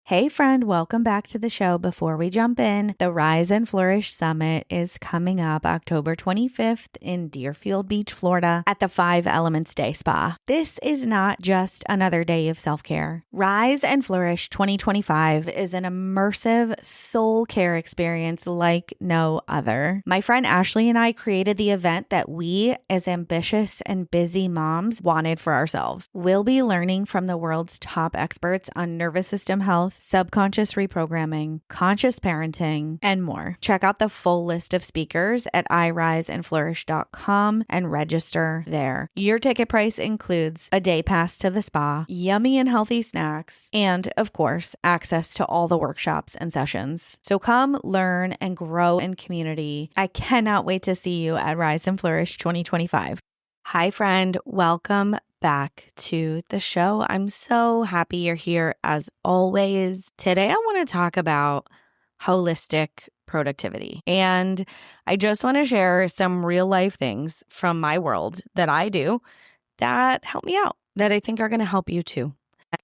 Hey friend, welcome back to the show. Before we jump in, the Rise and Flourish Summit is coming up October 25th in Deerfield Beach, Florida at the 5 Elements Day Spa. This is not just another day of self-care. Rise and Flourish 2025 is an immersive soul care experience like no other. My friend Ashley and I created the event that we, as ambitious and busy moms, wanted for ourselves. We'll be learning from the world's top experts on nervous system health, subconscious reprogramming, conscious parenting, and more. Check out the full list of speakers at iriseandflourish.com and register there. Your ticket price includes a day pass to the spa, yummy and healthy snacks, and of course, access to all the workshops and sessions. So come learn and grow in community. I cannot wait to see you at Rise and Flourish 2025. Hi, friend. Welcome back to the show. I'm so happy you're here as always. Today, I want to talk about holistic productivity. And I just want to share some real life things from my world that I do that help me out, that I think are going to help you too.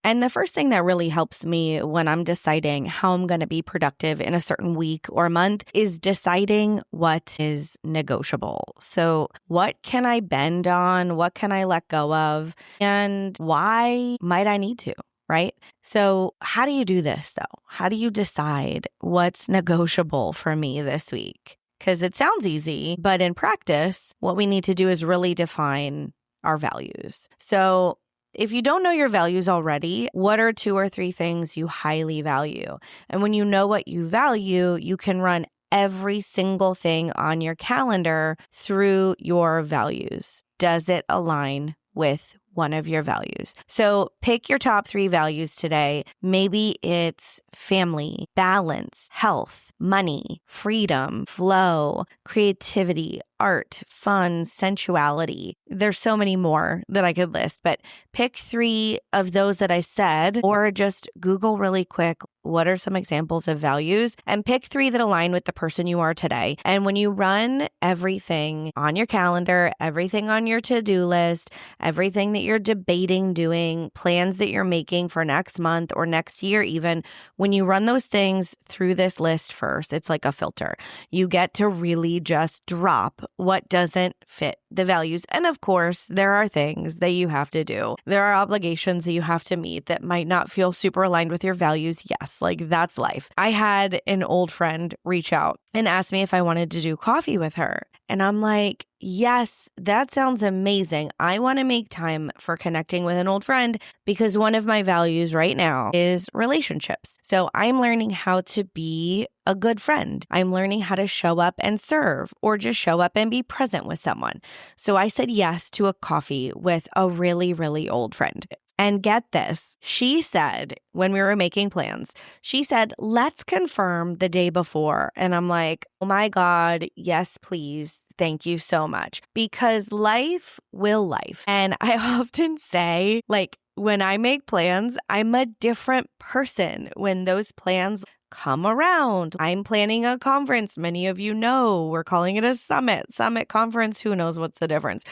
And the first thing that really helps me when I'm deciding how I'm going to be productive in a certain week or month is deciding what is negotiable. So what can I bend on? What can I let go of? And why might I need to? Right? So how do you do this though? How do you decide what's negotiable for me this week? Because it sounds easy, but in practice, what we need to do is really define our values. So if you don't know your values already, what are 2 or 3 things you highly value? And when you know what you value, you can run every single thing on your calendar through your values. Does it align with one of your values? So pick your top 3 values today. Maybe it's family, balance, health, money, freedom, flow, creativity, art, fun, sensuality. There's so many more that I could list, but pick 3 of those that I said, or just Google really quick, what are some examples of values, and pick 3 that align with the person you are today. And when you run everything on your calendar, everything on your to-do list, everything that you're debating doing, plans that you're making for next month or next year even, when you run those things through this list first, it's like a filter. You get to really just drop what doesn't fit the values. And of course, there are things that you have to do. There are obligations that you have to meet that might not feel super aligned with your values. Yes, like that's life. I had an old friend reach out and ask me if I wanted to do coffee with her. And I'm like, yes, that sounds amazing. I want to make time for connecting with an old friend because one of my values right now is relationships. So I'm learning how to be a good friend. I'm learning how to show up and serve or just show up and be present with someone. So I said yes to a coffee with a really, really old friend. And get this, she said, when we were making plans, she said, let's confirm the day before. And I'm like, oh my God, yes, please. Thank you so much. Because life will life. And I often say, like, when I make plans, I'm a different person when those plans come around. I'm planning a conference. Many of you know we're calling it a summit conference. Who knows what's the difference?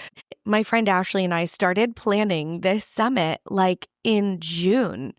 My friend Ashley and I started planning this summit like in June.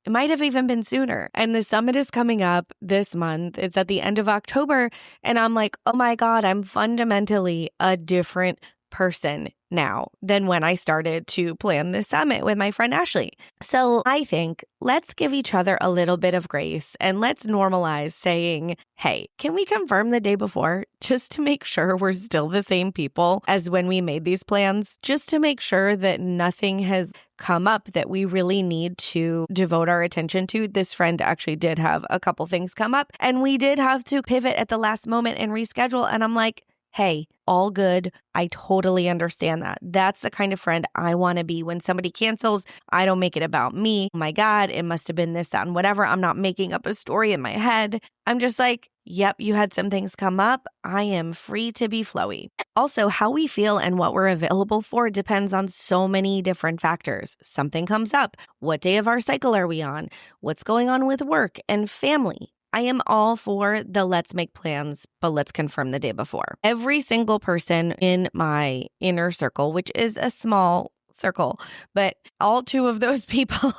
It might have even been sooner. And the summit is coming up this month. It's at the end of October. And I'm like, oh my God, I'm fundamentally a different person now than when I started to plan this summit with my friend Ashley. So I think let's give each other a little bit of grace and let's normalize saying, hey, can we confirm the day before just to make sure we're still the same people as when we made these plans, just to make sure that nothing has come up that we really need to devote our attention to. This friend actually did have a couple things come up and we did have to pivot at the last moment and reschedule. And I'm like, hey, all good. I totally understand that. That's the kind of friend I want to be. When somebody cancels, I don't make it about me. Oh my God, it must have been this, that, and whatever. I'm not making up a story in my head. I'm just like, yep, you had some things come up. I am free to be flowy. Also, how we feel and what we're available for depends on so many different factors. Something comes up. What day of our cycle are we on? What's going on with work and family? I am all for the let's make plans, but let's confirm the day before. Every single person in my inner circle, which is a small circle. But all two of those people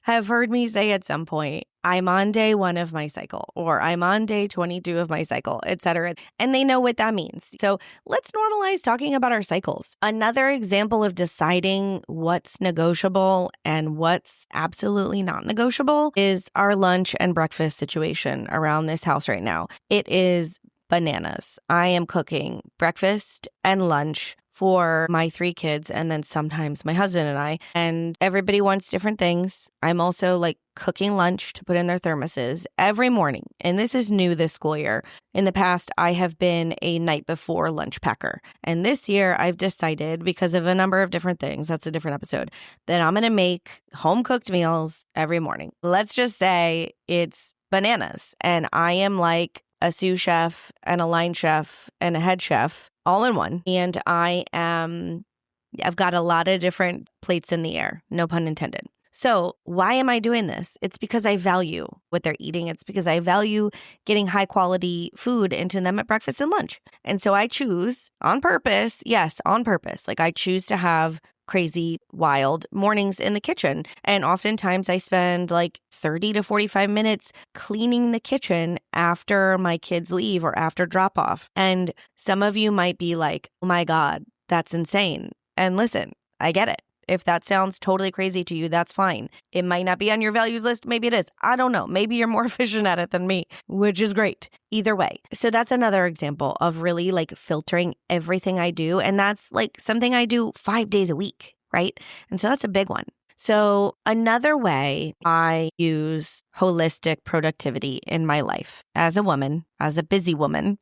have heard me say at some point, I'm on day 1 of my cycle, or I'm on day 22 of my cycle, etc. And they know what that means. So let's normalize talking about our cycles. Another example of deciding what's negotiable and what's absolutely not negotiable is our lunch and breakfast situation around this house right now. It is bananas. I am cooking breakfast and lunch for my 3 kids, and then sometimes my husband and I, and everybody wants different things. I'm also like cooking lunch to put in their thermoses every morning. And this is new this school year. In the past, I have been a night before lunch packer. And this year I've decided, because of a number of different things, that's a different episode, that I'm going to make home cooked meals every morning. Let's just say it's bananas. And I am like a sous chef and a line chef and a head chef all in one. And I've got a lot of different plates in the air, no pun intended. So why am I doing this? It's because I value what they're eating. It's because I value getting high quality food into them at breakfast and lunch. And so I choose on purpose, yes, on purpose. Like I choose to have crazy, wild mornings in the kitchen. And oftentimes I spend like 30 to 45 minutes cleaning the kitchen after my kids leave or after drop off. And some of you might be like, oh my God, that's insane. And listen, I get it. If that sounds totally crazy to you, that's fine. It might not be on your values list. Maybe it is. I don't know. Maybe you're more efficient at it than me, which is great. Either way. So that's another example of really like filtering everything I do. And that's like something I do 5 days a week, right? And so that's a big one. So another way I use holistic productivity in my life as a woman, as a busy woman,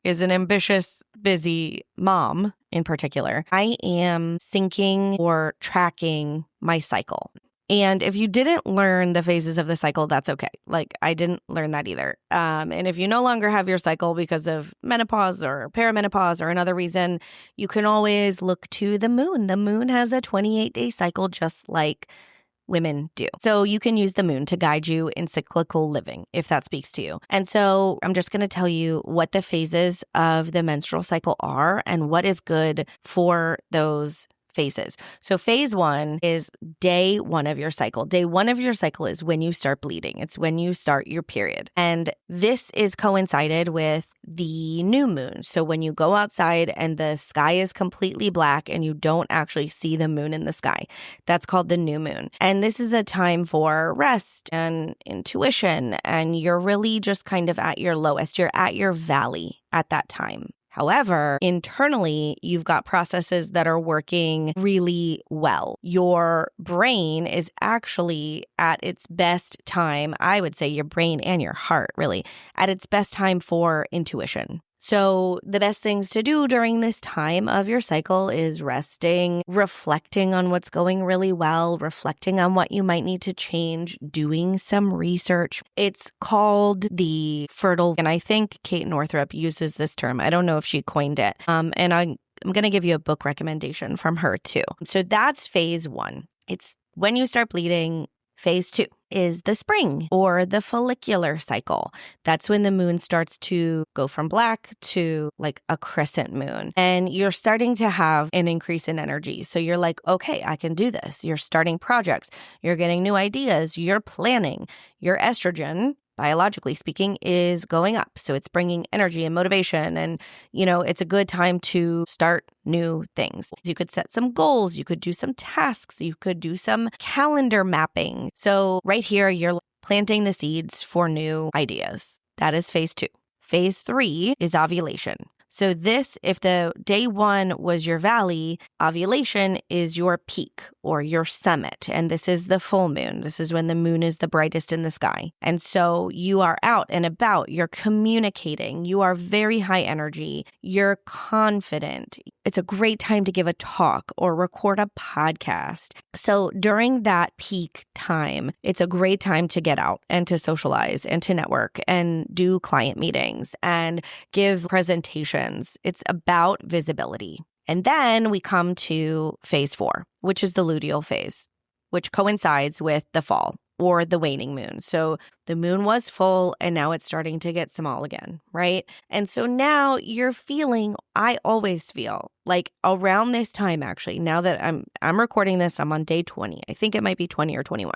is an ambitious, busy mom in particular. I am syncing or tracking my cycle. And if you didn't learn the phases of the cycle, that's okay. Like I didn't learn that either. And if you no longer have your cycle because of menopause or perimenopause or another reason, you can always look to the moon. The moon has a 28-day cycle just like women do. So you can use the moon to guide you in cyclical living, if that speaks to you. And so I'm just going to tell you what the phases of the menstrual cycle are and what is good for those phases. So phase 1 is day 1 of your cycle. Day 1 of your cycle is when you start bleeding. It's when you start your period. And this is coincided with the new moon. So when you go outside and the sky is completely black and you don't actually see the moon in the sky, that's called the new moon. And this is a time for rest and intuition. And you're really just kind of at your lowest. You're at your valley at that time. However, internally, you've got processes that are working really well. Your brain is actually at its best time, I would say your brain and your heart really, at its best time for intuition. So the best things to do during this time of your cycle is resting, reflecting on what's going really well, reflecting on what you might need to change, doing some research. It's called the fertile, and I think Kate Northrup uses this term. I don't know if she coined it. And I'm going to give you a book recommendation from her too. So that's phase 1. It's when you start bleeding. Phase 2 is the spring or the follicular cycle. That's when the moon starts to go from black to like a crescent moon. And you're starting to have an increase in energy. So you're like, okay, I can do this. You're starting projects. You're getting new ideas. You're planning. Your estrogen, biologically speaking, is going up. So it's bringing energy and motivation. And, it's a good time to start new things. You could set some goals. You could do some tasks. You could do some calendar mapping. So right here, you're planting the seeds for new ideas. That is phase 2. Phase 3 is ovulation. So this, if the day 1 was your valley, ovulation is your peak or your summit. And this is the full moon. This is when the moon is the brightest in the sky. And so you are out and about, you're communicating, you are very high energy, you're confident. It's a great time to give a talk or record a podcast. So during that peak time, it's a great time to get out and to socialize and to network and do client meetings and give presentations. It's about visibility. And then we come to phase 4, which is the luteal phase, which coincides with the fall or the waning moon. So the moon was full and now it's starting to get small again, right? And so now you're feeling, I always feel like around this time, actually, now that I'm recording this, I'm on day 20. I think it might be 20 or 21,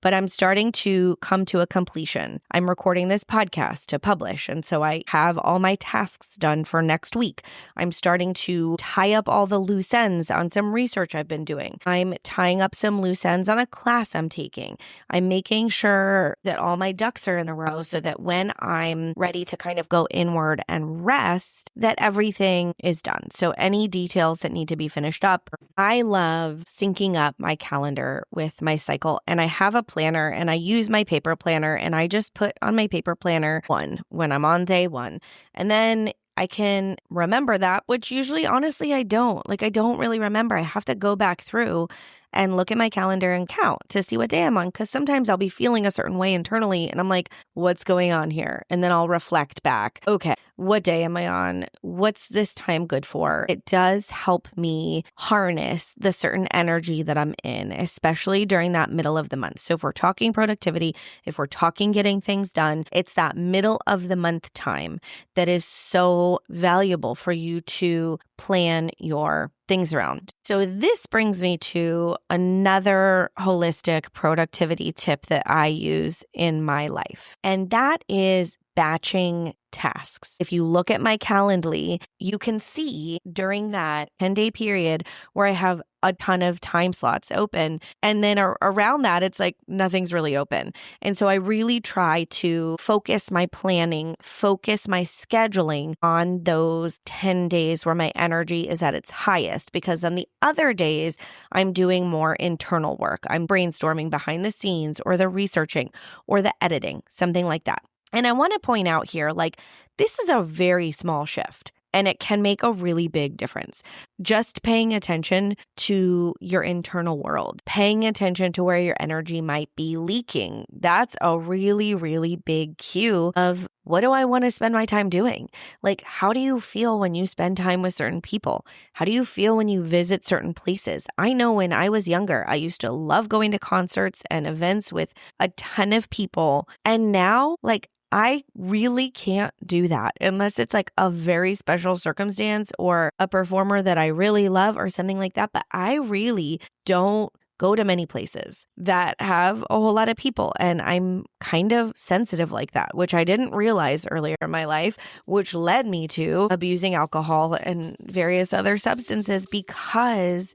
but I'm starting to come to a completion. I'm recording this podcast to publish. And so I have all my tasks done for next week. I'm starting to tie up all the loose ends on some research I've been doing. I'm tying up some loose ends on a class I'm taking. I'm making sure that all my ducks are in a row so that when I'm ready to kind of go inward and rest, that everything is done. So any details that need to be finished up. I love syncing up my calendar with my cycle, and I have a planner and I use my paper planner, and I just put on my paper planner 1 when I'm on day 1. And then I can remember that, which usually, honestly, I don't. Like, I don't really remember. I have to go back through and look at my calendar and count to see what day I'm on. Because sometimes I'll be feeling a certain way internally and I'm like, what's going on here? And then I'll reflect back. Okay, what day am I on? What's this time good for? It does help me harness the certain energy that I'm in, especially during that middle of the month. So if we're talking productivity, if we're talking getting things done, it's that middle of the month time that is so valuable for you to plan your things around. So this brings me to another holistic productivity tip that I use in my life, and that is batching tasks. If you look at my Calendly, you can see during that 10-day period where I have a ton of time slots open. And then around that, it's like nothing's really open. And so I really try to focus my planning, focus my scheduling on those 10 days where my energy is at its highest, because on the other days, I'm doing more internal work. I'm brainstorming behind the scenes or the researching or the editing, something like that. And I want to point out here, like, this is a very small shift and it can make a really big difference. Just paying attention to your internal world, paying attention to where your energy might be leaking. That's a really, really big cue of what do I want to spend my time doing? Like, how do you feel when you spend time with certain people? How do you feel when you visit certain places? I know when I was younger, I used to love going to concerts and events with a ton of people. And now, like, I really can't do that unless it's like a very special circumstance or a performer that I really love or something like that. But I really don't go to many places that have a whole lot of people. And I'm kind of sensitive like that, which I didn't realize earlier in my life, which led me to abusing alcohol and various other substances because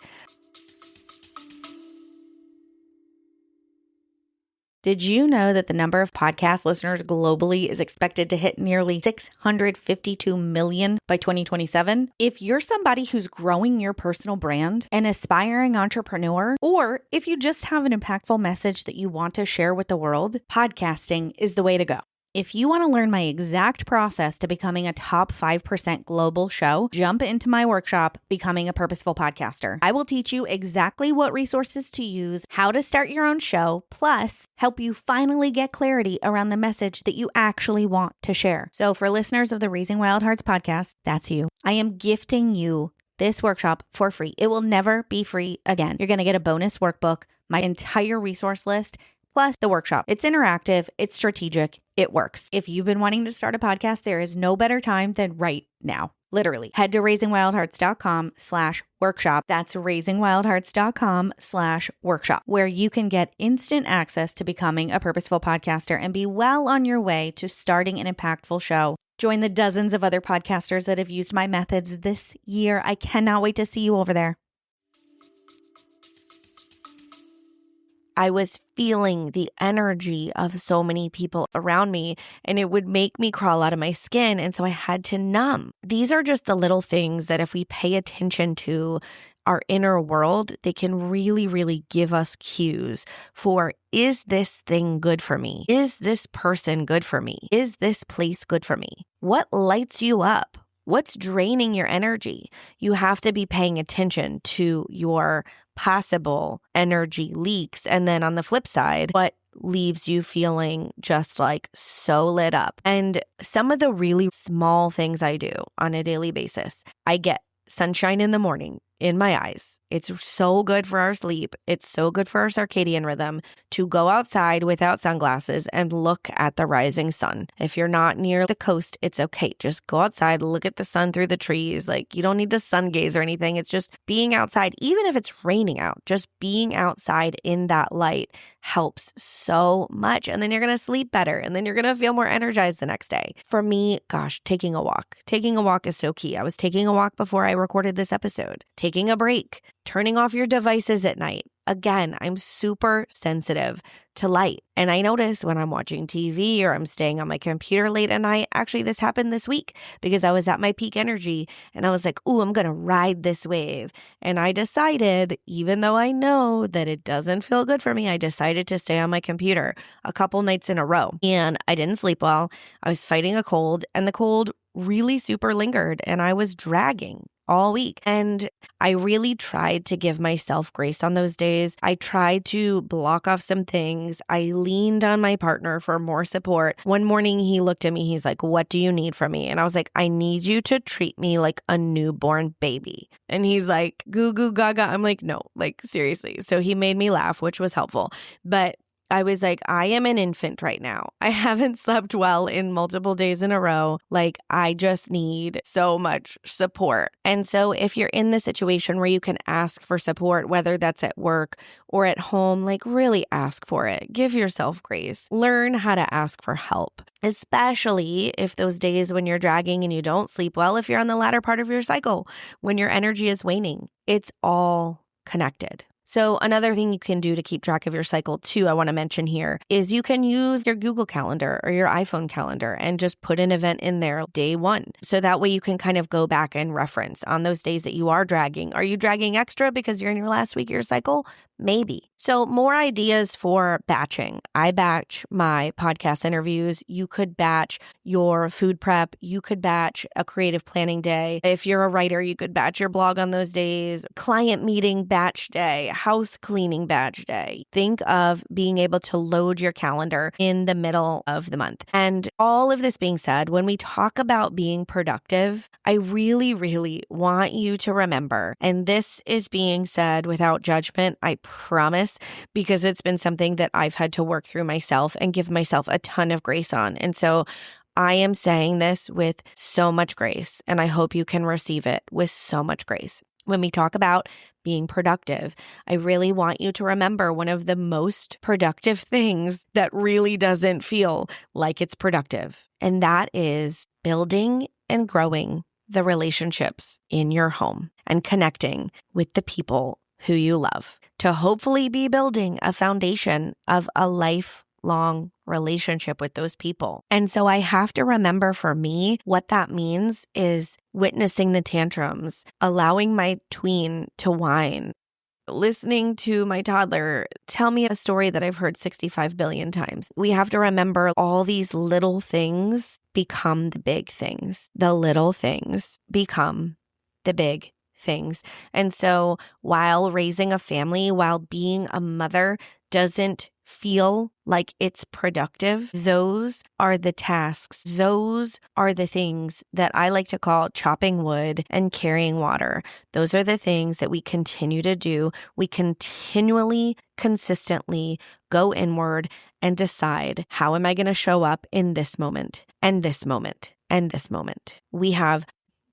Did you know that the number of podcast listeners globally is expected to hit nearly 652 million by 2027? If you're somebody who's growing your personal brand, an aspiring entrepreneur, or if you just have an impactful message that you want to share with the world, podcasting is the way to go. If you want to learn my exact process to becoming a top 5% global show, jump into my workshop, Becoming a Purposeful Podcaster. I will teach you exactly what resources to use, how to start your own show, plus help you finally get clarity around the message that you actually want to share. So for listeners of the Raising Wild Hearts podcast, that's you. I am gifting you this workshop for free. It will never be free again. You're going to get a bonus workbook, my entire resource list, plus the workshop. It's interactive, it's strategic, it works. If you've been wanting to start a podcast, there is no better time than right now. Literally, head to raisingwildhearts.com/workshop. That's raisingwildhearts.com/workshop, where you can get instant access to becoming a purposeful podcaster and be well on your way to starting an impactful show. Join the dozens of other podcasters that have used my methods this year. I cannot wait to see you over there. I was feeling the energy of so many people around me, and it would make me crawl out of my skin. And so I had to numb. These are just the little things that if we pay attention to our inner world, they can really, really give us cues for, is this thing good for me? Is this person good for me? Is this place good for me? What lights you up? What's draining your energy? You have to be paying attention to your possible energy leaks. And then on the flip side, what leaves you feeling just like so lit up? And some of the really small things I do on a daily basis, I get sunshine in the morning. in my eyes. It's so good for our sleep. It's so good for our circadian rhythm to go outside without sunglasses and look at the rising sun. If you're not near the coast, it's okay. Just go outside, look at the sun through the trees. Like, you don't need to sun gaze or anything. It's just being outside, even if it's raining out, just being outside in that light helps so much. And then you're going to sleep better. And then you're going to feel more energized the next day. For me, gosh, taking a walk. Taking a walk is so key. I was taking a walk before I recorded this episode. Taking a break. Turning off your devices at night. Again, I'm super sensitive to light. And I notice when I'm watching TV or I'm staying on my computer late at night, actually this happened this week because I was at my peak energy and I was like, ooh, I'm going to ride this wave. And I decided, even though I know that it doesn't feel good for me, I decided to stay on my computer a couple nights in a row. And I didn't sleep well. I was fighting a cold and the cold really super lingered and I was dragging all week. And I really tried to give myself grace on those days. I tried to block off some things. I leaned on my partner for more support. One morning he looked at me, he's like, what do you need from me? And I was like, I need you to treat me like a newborn baby. And he's like, goo goo gaga. I'm like, no, like seriously. So he made me laugh, which was helpful. But I was like, I am an infant right now. I haven't slept well in multiple days in a row. Like, I just need so much support. And so if you're in the situation where you can ask for support, whether that's at work or at home, like really ask for it. Give yourself grace. Learn how to ask for help, especially if those days when you're dragging and you don't sleep well, if you're on the latter part of your cycle, when your energy is waning. It's all connected. So another thing you can do to keep track of your cycle too, I want to mention here, is you can use your Google Calendar or your iPhone calendar and just put an event in there day one. So that way you can kind of go back and reference on those days that you are dragging. Are you dragging extra because you're in your last week of your cycle? Maybe. So more ideas for batching. I batch my podcast interviews. You could batch your food prep. You could batch a creative planning day. If you're a writer, you could batch your blog on those days. Client meeting batch day, house cleaning batch day. Think of being able to load your calendar in the middle of the month. And all of this being said, when we talk about being productive, I really, really want you to remember, and this is being said without judgment, I promise, because it's been something that I've had to work through myself and give myself a ton of grace on. And so I am saying this with so much grace, and I hope you can receive it with so much grace. When we talk about being productive, I really want you to remember one of the most productive things that really doesn't feel like it's productive, and that is building and growing the relationships in your home and connecting with the people who you love to hopefully be building a foundation of a lifelong relationship with those people. And so I have to remember, for me, what that means is witnessing the tantrums, allowing my tween to whine, listening to my toddler tell me a story that I've heard 65 billion times. We have to remember all these little things become the big things. The little things become the big things. And so while raising a family, while being a mother doesn't feel like it's productive, those are the tasks. Those are the things that I like to call chopping wood and carrying water. Those are the things that we continue to do. We continually, consistently go inward and decide, how am I going to show up in this moment and this moment and this moment? We have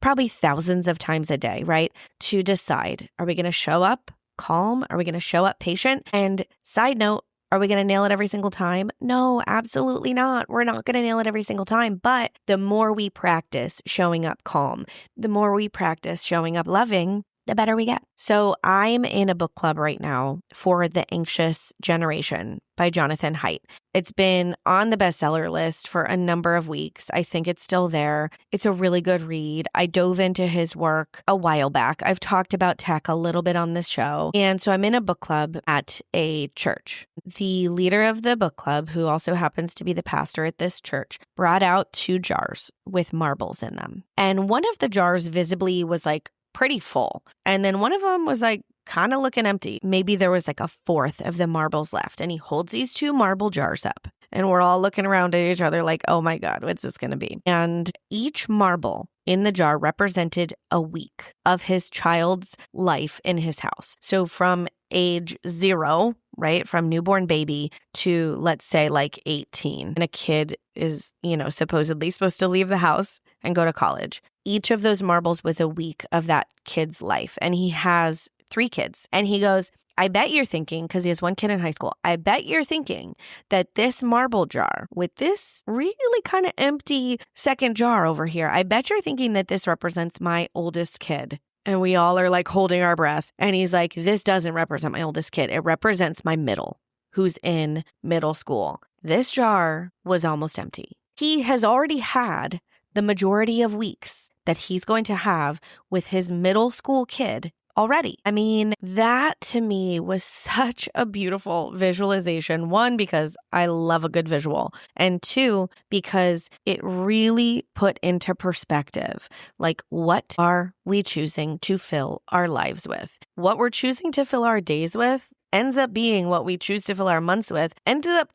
probably thousands of times a day, right? To decide, are we going to show up calm? Are we going to show up patient? And side note, are we going to nail it every single time? No, absolutely not. We're not going to nail it every single time. But the more we practice showing up calm, the more we practice showing up loving, the better we get. So I'm in a book club right now for The Anxious Generation by Jonathan Haidt. It's been on the bestseller list for a number of weeks. I think it's still there. It's a really good read. I dove into his work a while back. I've talked about tech a little bit on this show. And so I'm in a book club at a church. The leader of the book club, who also happens to be the pastor at this church, brought out 2 jars with marbles in them. And one of the jars visibly was like pretty full. And then one of them was like kind of looking empty. Maybe there was like a fourth of the marbles left. And he holds these 2 marble jars up And we're all looking around at each other like, oh my God, what's this going to be? And each marble in the jar represented a week of his child's life in his house. So from age 0, right, from newborn baby to, let's say, like 18, and a kid is, supposedly supposed to leave the house and go to college. Each of those marbles was a week of that kid's life. And he has 3 kids. And he goes, I bet you're thinking, because he has 1 kid in high school, I bet you're thinking that this marble jar with this really kind of empty second jar over here, I bet you're thinking that this represents my oldest kid. And we all are like holding our breath. And he's like, this doesn't represent my oldest kid. It represents my middle, who's in middle school. This jar was almost empty. He has already had the majority of weeks that he's going to have with his middle school kid already. I mean, that to me was such a beautiful visualization. 1, because I love a good visual. And 2, because it really put into perspective, like, what are we choosing to fill our lives with? What we're choosing to fill our days with ends up being what we choose to fill our months with, ends up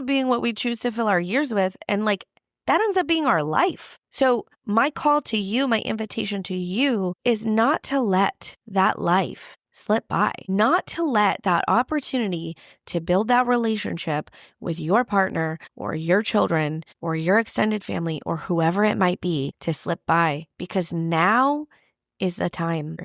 being what we choose to fill our years with. And like, that ends up being our life. So my call to you, my invitation to you is not to let that life slip by, not to let that opportunity to build that relationship with your partner or your children or your extended family or whoever it might be to slip by, because now is the time.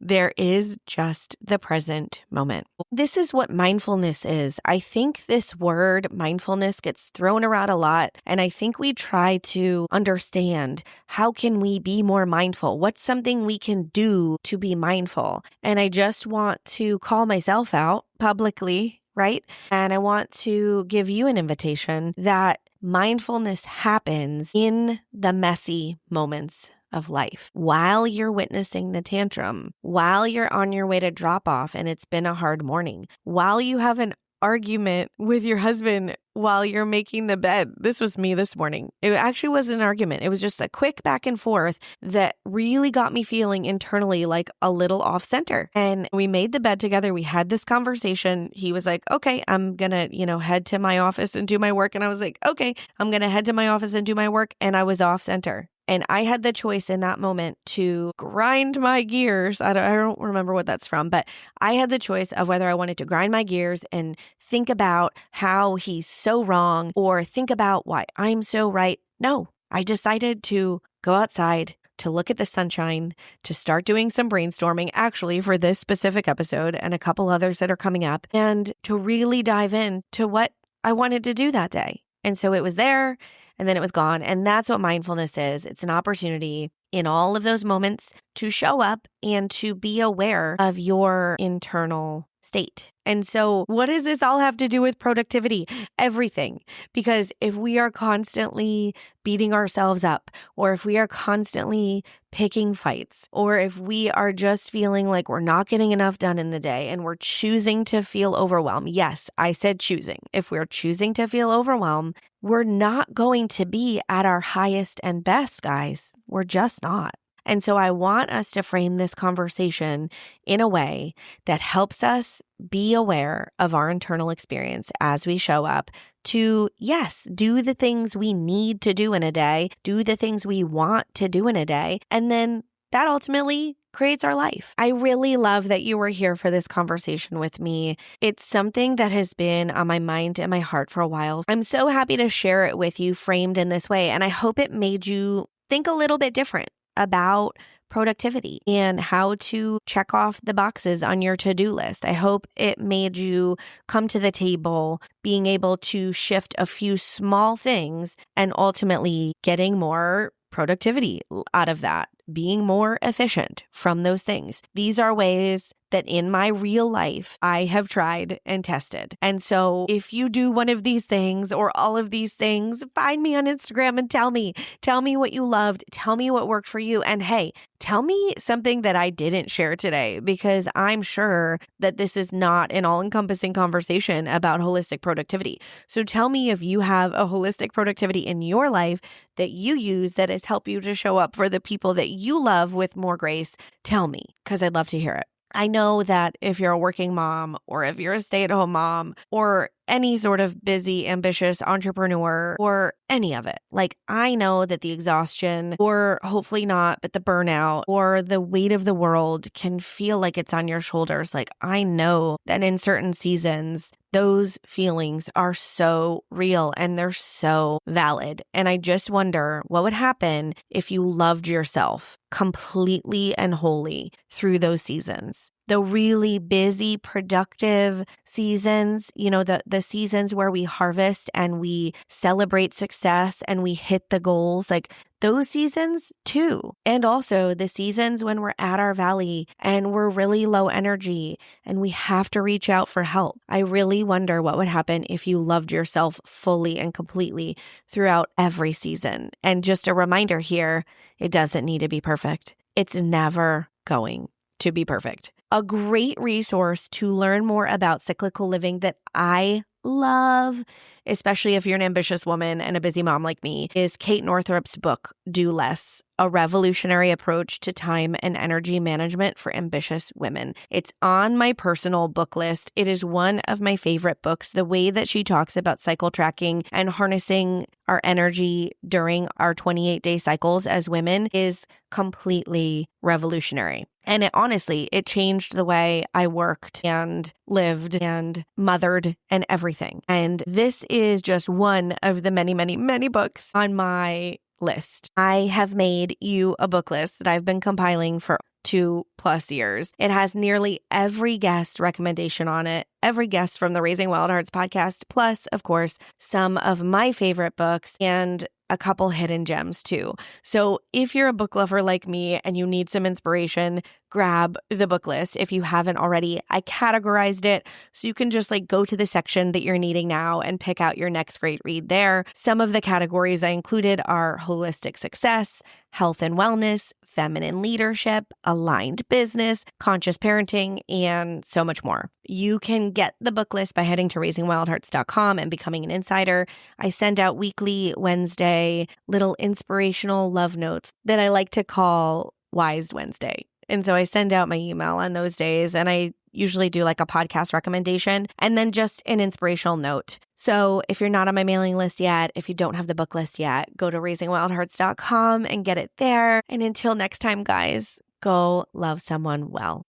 There is just the present moment. This is what mindfulness is. I think this word mindfulness gets thrown around a lot, and I think we try to understand, how can we be more mindful? What's something we can do to be mindful? And I just want to call myself out publicly, right? And I want to give you an invitation that mindfulness happens in the messy moments of life, while you're witnessing the tantrum, while you're on your way to drop off and it's been a hard morning, while you have an argument with your husband while you're making the bed. This was me this morning. It actually wasn't an argument. It was just a quick back and forth that really got me feeling internally like a little off center. And we made the bed together. We had this conversation. He was like, okay, I'm going to, head to my office and do my work. And I was like, okay, I'm going to head to my office and do my work. And I was off center. And I had the choice in that moment to grind my gears. I don't remember what that's from, but I had the choice of whether I wanted to grind my gears and think about how he's so wrong or think about why I'm so right. No, I decided to go outside, to look at the sunshine, to start doing some brainstorming, actually, for this specific episode and a couple others that are coming up, and to really dive into what I wanted to do that day. And so it was there. And then it was gone. And that's what mindfulness is. It's an opportunity in all of those moments to show up and to be aware of your internal state. And so what does this all have to do with productivity? Everything. Because if we are constantly beating ourselves up, or if we are constantly picking fights, or if we are just feeling like we're not getting enough done in the day and we're choosing to feel overwhelmed. Yes, I said choosing. If we're choosing to feel overwhelmed, we're not going to be at our highest and best, guys. We're just not. And so I want us to frame this conversation in a way that helps us be aware of our internal experience as we show up to, yes, do the things we need to do in a day, do the things we want to do in a day, and then that ultimately creates our life. I really love that you were here for this conversation with me. It's something that has been on my mind and my heart for a while. I'm so happy to share it with you framed in this way, and I hope it made you think a little bit different about productivity and how to check off the boxes on your to-do list. I hope it made you come to the table being able to shift a few small things and ultimately getting more productivity out of that, being more efficient from those things. These are ways that in my real life, I have tried and tested. And so if you do one of these things or all of these things, find me on Instagram and tell me what you loved. Tell me what worked for you. And hey, tell me something that I didn't share today, because I'm sure that this is not an all-encompassing conversation about holistic productivity. So tell me if you have a holistic productivity in your life that you use that has helped you to show up for the people that you love with more grace. Tell me, because I'd love to hear it. I know that if you're a working mom or if you're a stay-at-home mom or any sort of busy, ambitious entrepreneur or any of it, like I know that the exhaustion or hopefully not, but the burnout or the weight of the world can feel like it's on your shoulders. Like I know that in certain seasons, those feelings are so real and they're so valid. And I just wonder what would happen if you loved yourself completely and wholly through those seasons. The really busy, productive seasons, the seasons where we harvest and we celebrate success and we hit the goals, like those seasons too. And also the seasons when we're at our valley and we're really low energy and we have to reach out for help. I really wonder what would happen if you loved yourself fully and completely throughout every season. And just a reminder here, it doesn't need to be perfect. It's never going to be perfect. A great resource to learn more about cyclical living that I love, especially if you're an ambitious woman and a busy mom like me, is Kate Northrup's book, Do Less, A Revolutionary Approach to Time and Energy Management for Ambitious Women. It's on my personal book list. It is one of my favorite books. The way that she talks about cycle tracking and harnessing our energy during our 28-day cycles as women is completely revolutionary. And it changed the way I worked and lived and mothered and everything. And this is just one of the many, many, many books on my list. I have made you a book list that I've been compiling for 2+ years. It has nearly every guest recommendation on it, every guest from the Raising Wild Hearts podcast, plus, of course, some of my favorite books and a couple hidden gems too. So if you're a book lover like me and you need some inspiration, grab the book list. If you haven't already, I categorized it so you can just go to the section that you're needing now and pick out your next great read there. Some of the categories I included are holistic success, health and wellness, feminine leadership, aligned business, conscious parenting, and so much more. You can get the book list by heading to raisingwildhearts.com and becoming an insider. I send out weekly Wednesday little inspirational love notes that I like to call Wise Wednesday. And so I send out my email on those days and I usually do a podcast recommendation and then just an inspirational note. So if you're not on my mailing list yet, if you don't have the book list yet, go to raisingwildhearts.com and get it there. And until next time, guys, go love someone well.